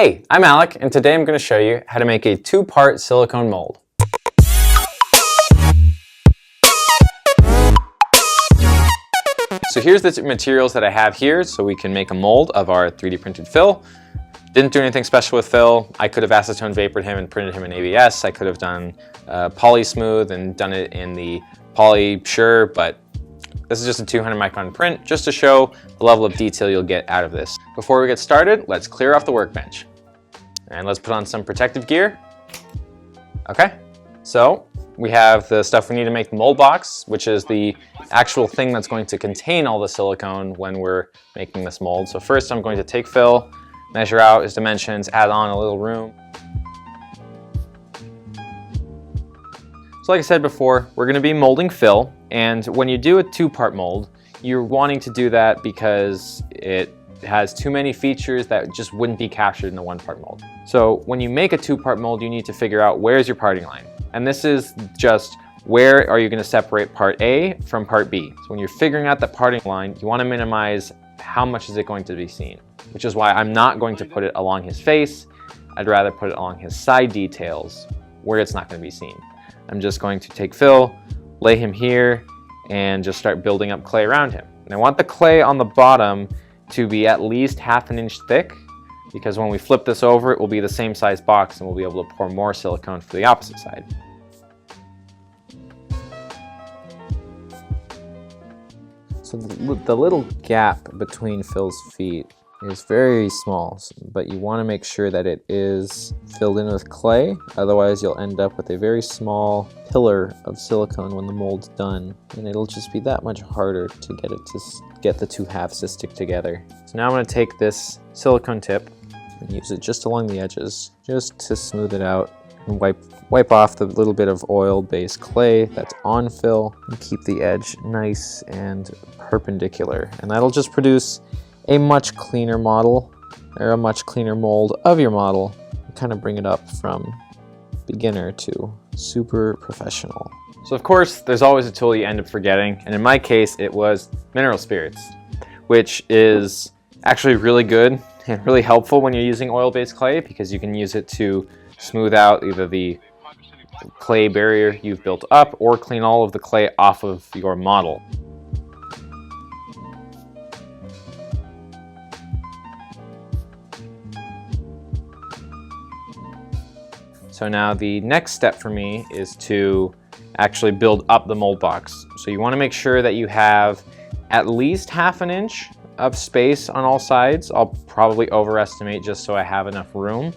Hey, I'm Alec, and today I'm going to show you how to make a two-part silicone mold. So here's the materials that I have here so we can make a mold of our 3D printed fill. Didn't do anything special with fill. I could have acetone vapored him and printed him in ABS. I could have done poly smooth and done it in the poly sure, but this is just a 200 micron print just to show the level of detail you'll get out of this. Before we get started, let's clear off the workbench. And let's put on some protective gear. Okay, so we have the stuff we need to make the mold box, which is the actual thing that's going to contain all the silicone when we're making this mold. So first I'm going to take fill, measure out his dimensions, add on a little room. So like I said before, we're going to be molding fill, and when you do a two-part mold, you're wanting to do that because it has too many features that just wouldn't be captured in the one-part mold. So when you make a two-part mold, you need to figure out where's your parting line. And this is just where are you going to separate part A from part B. So when you're figuring out the parting line, you want to minimize how much is it going to be seen, which is why I'm not going to put it along his face. I'd rather put it along his side details where it's not going to be seen. I'm just going to take fill, lay him here, and just start building up clay around him. And I want the clay on the bottom to be at least ½ inch thick, because when we flip this over, it will be the same size box and we'll be able to pour more silicone for the opposite side. So the little gap between Phil's feet is very small, but you want to make sure that it is filled in with clay. Otherwise, you'll end up with a very small pillar of silicone when the mold's done, and it'll just be that much harder to get the two halves to stick together. So now I'm going to take this silicone tip and use it just along the edges, just to smooth it out, and wipe off the little bit of oil-based clay that's on fill, and keep the edge nice and perpendicular. And that'll just produce a much cleaner model, or a much cleaner mold of your model, and kind of bring it up from beginner to super professional. So of course, there's always a tool you end up forgetting, and in my case, it was mineral spirits, which is actually really good and really helpful when you're using oil-based clay, because you can use it to smooth out either the clay barrier you've built up or clean all of the clay off of your model. So now the next step for me is to actually build up the mold box. So you want to make sure that you have at least ½ inch of space on all sides. I'll probably overestimate just so I have enough room.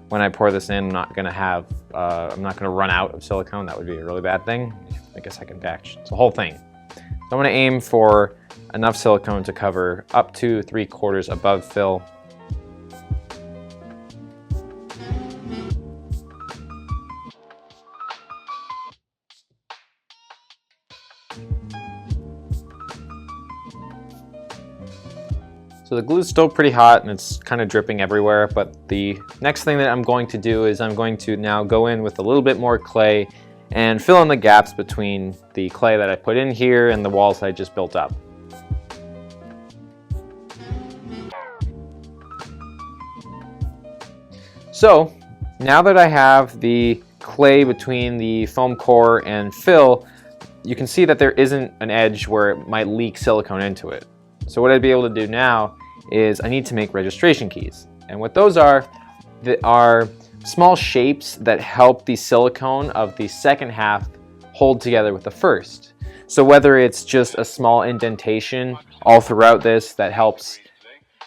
When I pour this in, I'm not going to run out of silicone. That would be a really bad thing. I guess I can batch the whole thing. So I'm going to aim for enough silicone to cover up to 3/4 above fill. So the glue's still pretty hot and it's kind of dripping everywhere, but the next thing that I'm going to do is I'm going to now go in with a little bit more clay and fill in the gaps between the clay that I put in here and the walls that I just built up. So now that I have the clay between the foam core and fill, you can see that there isn't an edge where it might leak silicone into it. So what I'd be able to do now is I need to make registration keys. And what those are small shapes that help the silicone of the second half hold together with the first. So whether it's just a small indentation all throughout this that helps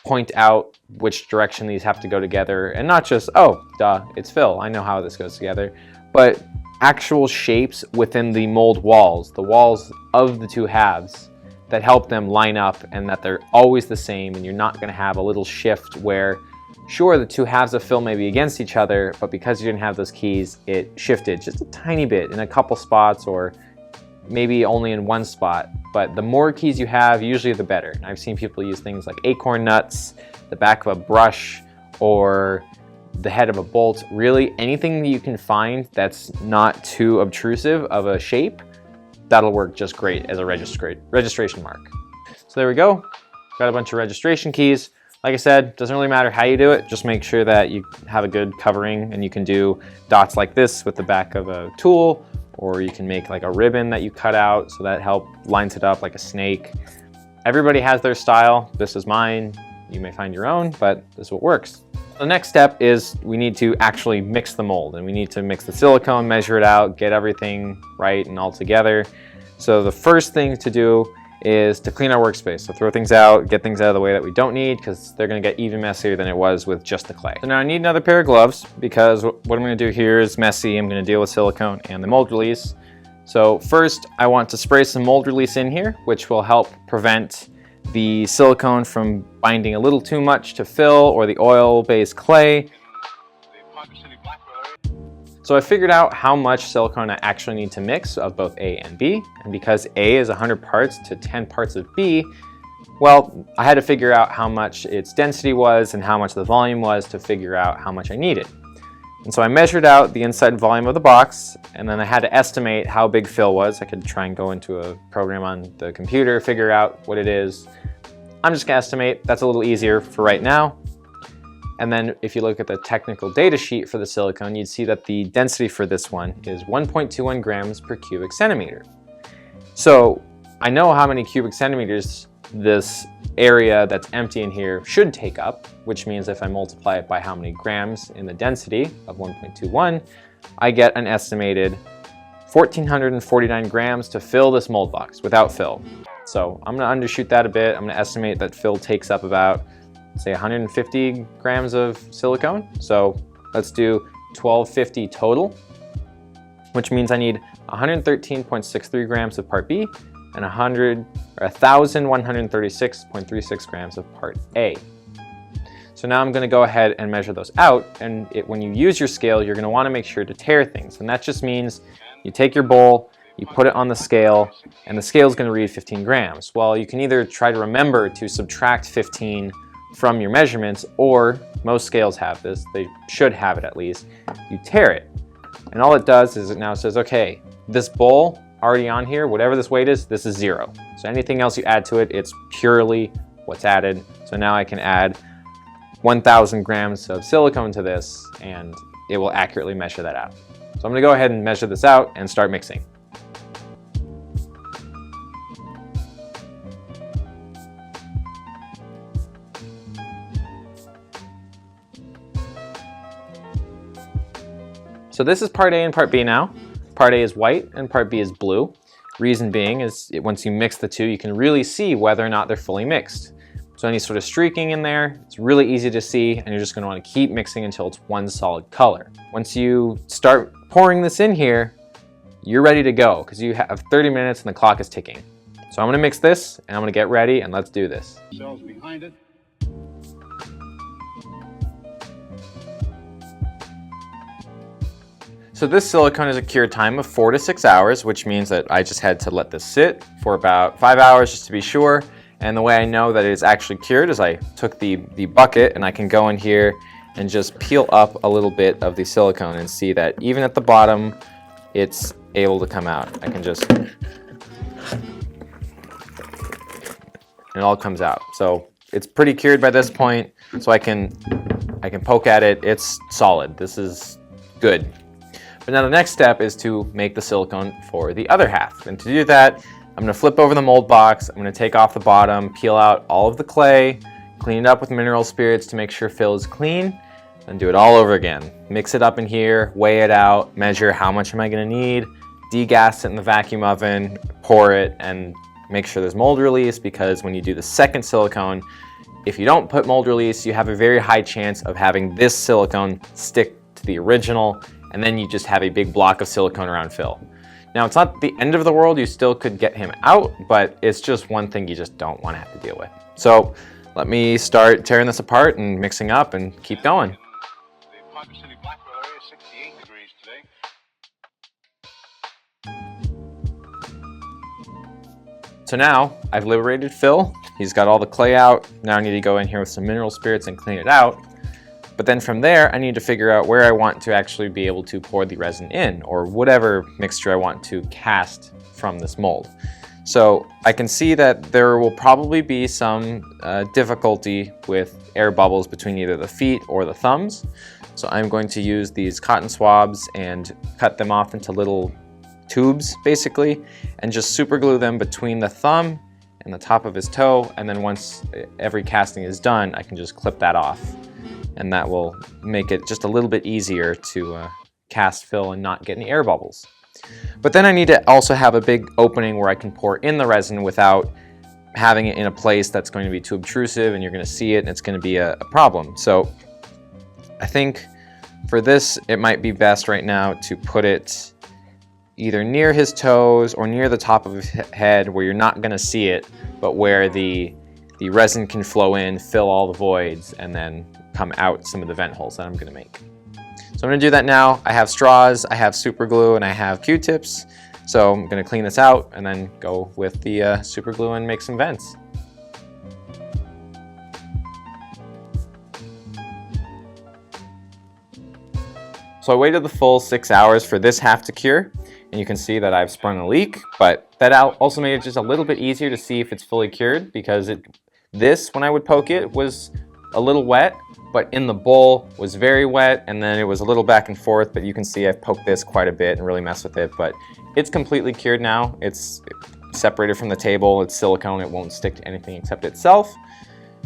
point out which direction these have to go together, and not just, oh, duh, it's fill, I know how this goes together, but actual shapes within the mold walls, the walls of the two halves, that help them line up and that they're always the same, and you're not going to have a little shift where, sure, the two halves of fill may be against each other, but because you didn't have those keys, it shifted just a tiny bit in a couple spots, or maybe only in one spot. But the more keys you have, usually the better. I've seen people use things like acorn nuts, the back of a brush, or the head of a bolt. Really, anything that you can find that's not too obtrusive of a shape, that'll work just great as a registration mark. So there we go. Got a bunch of registration keys. Like I said, doesn't really matter how you do it, just make sure that you have a good covering, and you can do dots like this with the back of a tool, or you can make like a ribbon that you cut out so that lines it up like a snake. Everybody has their style. This is mine. You may find your own, but this is what works. The next step is we need to actually mix the mold, and we need to mix the silicone, measure it out, get everything right and all together. So the first thing to do is to clean our workspace. So throw things out, get things out of the way that we don't need, because they're gonna get even messier than it was with just the clay. So now I need another pair of gloves, because what I'm gonna do here is messy. I'm gonna deal with silicone and the mold release. So first I want to spray some mold release in here, which will help prevent the silicone from binding a little too much to fill or the oil-based clay. So I figured out how much silicone I actually need to mix of both A and B, and because A is 100 parts to 10 parts of B, well, I had to figure out how much its density was and how much the volume was to figure out how much I needed. And so I measured out the inside volume of the box, and then I had to estimate how big fill was. I could try and go into a program on the computer, figure out what it is. I'm just gonna estimate. That's a little easier for right now. And then if you look at the technical data sheet for the silicone, you'd see that the density for this one is 1.21 grams per cubic centimeter. So I know how many cubic centimeters this area that's empty in here should take up, which means if I multiply it by how many grams in the density of 1.21, I get an estimated 1,449 grams to fill this mold box without fill. So I'm gonna undershoot that a bit. I'm gonna estimate that fill takes up about, say, 150 grams of silicone. So let's do 1,250 total, which means I need 113.63 grams of part B and 1,136.36 grams of part A. So now I'm gonna go ahead and measure those out, and when you use your scale, you're gonna wanna make sure to tare things, and that just means you take your bowl, you put it on the scale, and the scale is gonna read 15 grams. Well, you can either try to remember to subtract 15 from your measurements, or most scales have this, they should have it at least. You tear it, and all it does is it now says, okay, this bowl already on here, whatever this weight is, this is 0. So anything else you add to it, it's purely what's added. So now I can add 1,000 grams of silicone to this, and it will accurately measure that out. So I'm gonna go ahead and measure this out and start mixing. So this is part A and part B now. Part A is white and part B is blue. Reason being is once you mix the two, you can really see whether or not they're fully mixed. So any sort of streaking in there, it's really easy to see, and you're just gonna wanna keep mixing until it's one solid color. Once you start pouring this in here, you're ready to go, because you have 30 minutes and the clock is ticking. So I'm gonna mix this, and I'm gonna get ready, and let's do this. Cells behind it. So this silicone is a cure time of 4 to 6 hours, which means that I just had to let this sit for about 5 hours just to be sure. And the way I know that it is actually cured is I took the bucket, and I can go in here and just peel up a little bit of the silicone and see that even at the bottom, it's able to come out. I can just, it all comes out. So it's pretty cured by this point, so I can poke at it. It's solid. This is good. But now the next step is to make the silicone for the other half. And to do that, I'm gonna flip over the mold box. I'm gonna take off the bottom, peel out all of the clay, clean it up with mineral spirits to make sure fill is clean, and do it all over again. Mix it up in here, weigh it out, measure how much am I gonna need, degas it in the vacuum oven, pour it, and make sure there's mold release, because when you do the second silicone, if you don't put mold release, you have a very high chance of having this silicone stick to the original, and then you just have a big block of silicone around fill. Now, it's not the end of the world, you still could get him out, but it's just one thing you just don't want to have to deal with. So let me start tearing this apart and mixing up and keep going. The Parker City Blackwell area is 68 degrees today. So now I've liberated Phil. He's got all the clay out. Now I need to go in here with some mineral spirits and clean it out. But then from there, I need to figure out where I want to actually be able to pour the resin in, or whatever mixture I want to cast from this mold. So I can see that there will probably be some difficulty with air bubbles between either the feet or the thumbs. So I'm going to use these cotton swabs and cut them off into little tubes basically, and just super glue them between the thumb and the top of his toe, and then once every casting is done, I can just clip that off, and that will make it just a little bit easier to cast Phil and not get any air bubbles. But then I need to also have a big opening where I can pour in the resin without having it in a place that's going to be too obtrusive and you're going to see it and it's going to be a problem. So I think for this it might be best right now to put it either near his toes or near the top of his head where you're not going to see it, but where the resin can flow in, fill all the voids, and then come out some of the vent holes that I'm going to make. So I'm going to do that now. I have straws, I have super glue, and I have Q-tips. So I'm going to clean this out and then go with the super glue and make some vents. So I waited the full 6 hours for this half to cure, and you can see that I've sprung a leak, but that also made it just a little bit easier to see if it's fully cured, because this, when I would poke it, was a little wet, but in the bowl was very wet, and then it was a little back and forth, but you can see I've poked this quite a bit and really messed with it, but it's completely cured now. It's separated from the table, it's silicone, it won't stick to anything except itself.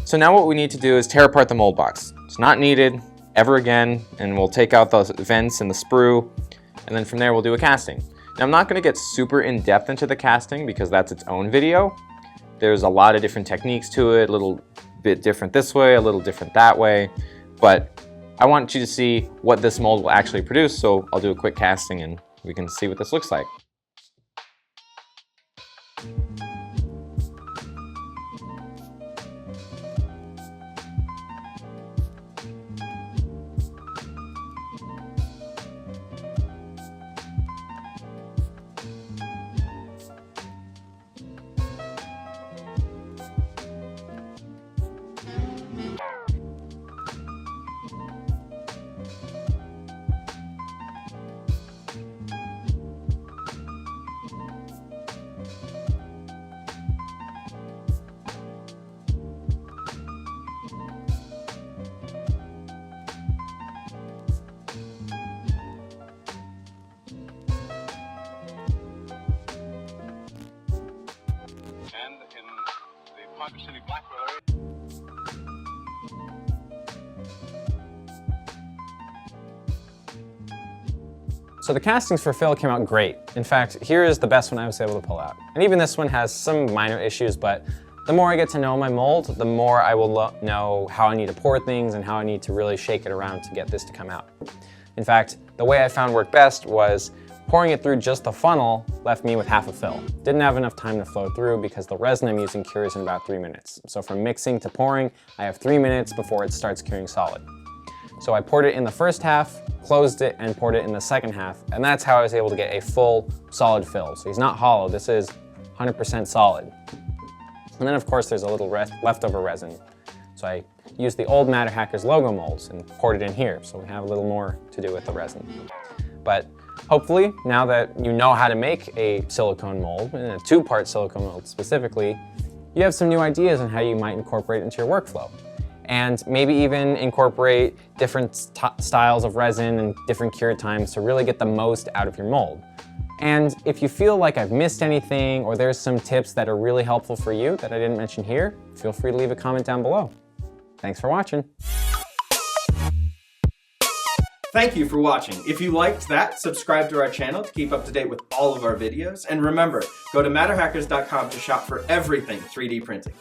So now what we need to do is tear apart the mold box. It's not needed ever again, and we'll take out the vents and the sprue, and then from there we'll do a casting. Now I'm not going to get super in-depth into the casting because that's its own video. There's a lot of different techniques to it, a little bit different this way, a little different that way, but I want you to see what this mold will actually produce, so I'll do a quick casting and we can see what this looks like. And in the Parker City Blackwell area. So the castings for Phil came out great. In fact, here is the best one I was able to pull out. And even this one has some minor issues, but the more I get to know my mold, the more I will know how I need to pour things and how I need to really shake it around to get this to come out. In fact, the way I found worked best was pouring it through just the funnel left me with half a fill. Didn't have enough time to flow through because the resin I'm using cures in about 3 minutes. So from mixing to pouring, I have 3 minutes before it starts curing solid. So I poured it in the first half, closed it, and poured it in the second half, and that's how I was able to get a full solid fill. So he's not hollow, this is 100% solid. And then of course there's a little leftover resin. So I used the old MatterHackers logo molds and poured it in here, so we have a little more to do with the resin. But hopefully, now that you know how to make a silicone mold, and a 2-part silicone mold specifically, you have some new ideas on how you might incorporate it into your workflow. And maybe even incorporate different styles of resin and different cure times to really get the most out of your mold. And if you feel like I've missed anything or there's some tips that are really helpful for you that I didn't mention here, feel free to leave a comment down below. Thanks for watching. Thank you for watching. If you liked that, subscribe to our channel to keep up to date with all of our videos. And remember, go to MatterHackers.com to shop for everything 3D printing.